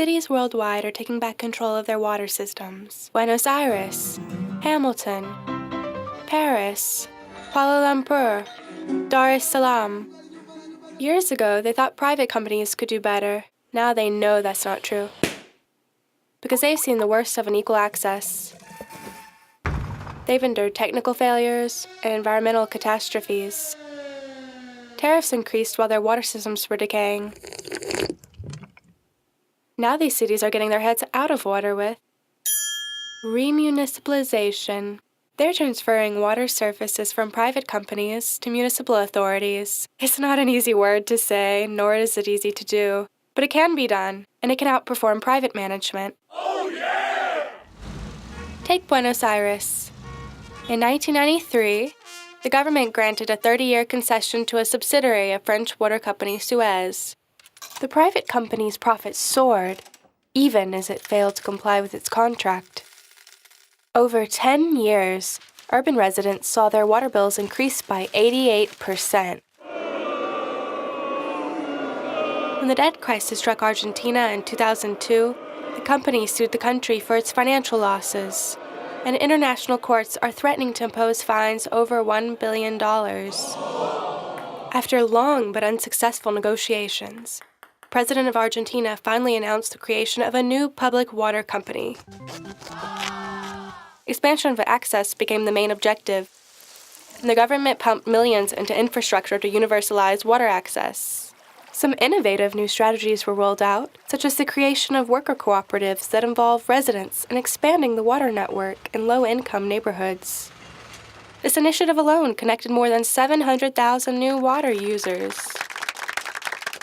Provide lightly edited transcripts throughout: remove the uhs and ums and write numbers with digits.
Cities worldwide are taking back control of their water systems. Buenos Aires, Hamilton, Paris, Kuala Lumpur, Dar es Salaam. Years ago, they thought private companies could do better. Now they know that's not true. Because they've seen the worst of unequal access. They've endured technical failures and environmental catastrophes. Tariffs increased while their water systems were decaying. Now these cities are getting their heads out of water with Remunicipalização. They're transferring water services from private companies to municipal authorities. It's not an easy word to say, nor is it easy to do. But it can be done, and it can outperform private management. Oh, yeah! Take Buenos Aires. In 1993, the government granted a 30-year concession to a subsidiary of French water company Suez. The private company's profits soared, even as it failed to comply with its contract. Over 10 years, urban residents saw their water bills increase by 88%. When the debt crisis struck Argentina in 2002, the company sued the country for its financial losses, and international courts are threatening to impose fines over $1 billion. After long but unsuccessful negotiations, the President of Argentina finally announced the creation of a new public water company. Expansion of access became the main objective, and the government pumped millions into infrastructure to universalize water access. Some innovative new strategies were rolled out, such as the creation of worker cooperatives that involve residents in expanding the water network in low-income neighborhoods. This initiative alone connected more than 700,000 new water users.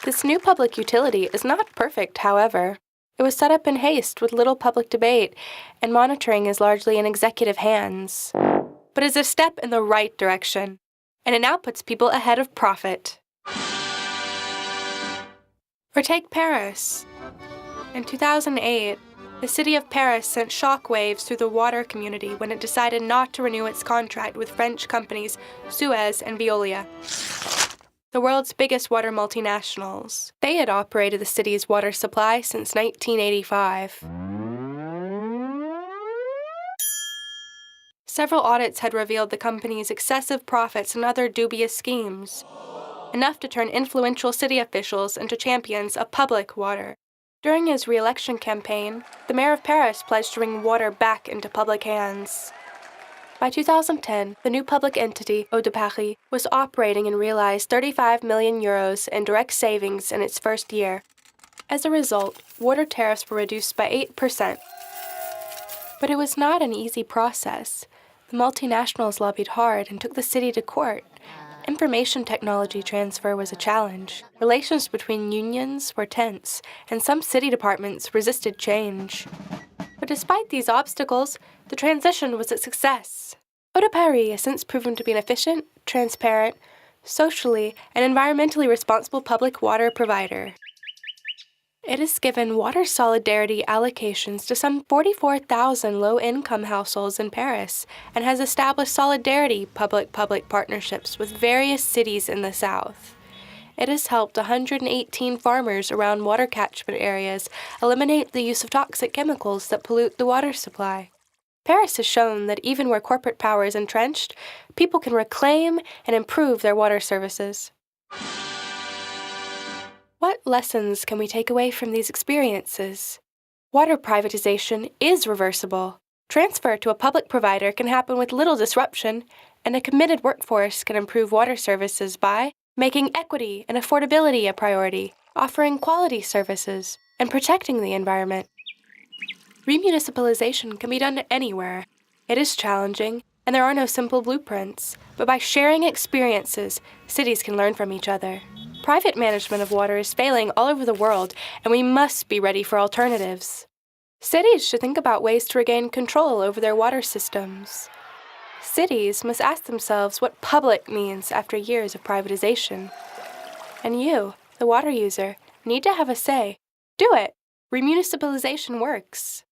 This new public utility is not perfect, however. It was set up in haste with little public debate, and monitoring is largely in executive hands. But it's a step in the right direction, and it now puts people ahead of profit. Or take Paris. In 2008, the city of Paris sent shockwaves through the water community when it decided not to renew its contract with French companies Suez and Veolia, the world's biggest water multinationals. They had operated the city's water supply since 1985. Several audits had revealed the company's excessive profits and other dubious schemes, enough to turn influential city officials into champions of public water. During his re-election campaign, the mayor of Paris pledged to bring water back into public hands. By 2010, the new public entity, Eau de Paris, was operating and realized 35 million euros in direct savings in its first year. As a result, water tariffs were reduced by 8%. But it was not an easy process. The multinationals lobbied hard and took the city to court. Information technology transfer was a challenge. Relations between unions were tense, and some city departments resisted change. But despite these obstacles, the transition was a success. Eau de Paris has since proven to be an efficient, transparent, socially, and environmentally responsible public water provider. It has given water solidarity allocations to some 44,000 low-income households in Paris and has established solidarity public-public partnerships with various cities in the south. It has helped 118 farmers around water catchment areas eliminate the use of toxic chemicals that pollute the water supply. Paris has shown that even where corporate power is entrenched, people can reclaim and improve their water services. What lessons can we take away from these experiences? Water privatization is reversible. Transfer to a public provider can happen with little disruption, and a committed workforce can improve water services by making equity and affordability a priority, offering quality services, and protecting the environment. Remunicipalization can be done anywhere. It is challenging, and there are no simple blueprints, but by sharing experiences, cities can learn from each other. Private management of water is failing all over the world, and we must be ready for alternatives. Cities should think about ways to regain control over their water systems. Cities must ask themselves what public means after years of privatization. And you, the water user, need to have a say. Do it! Remunicipalization works.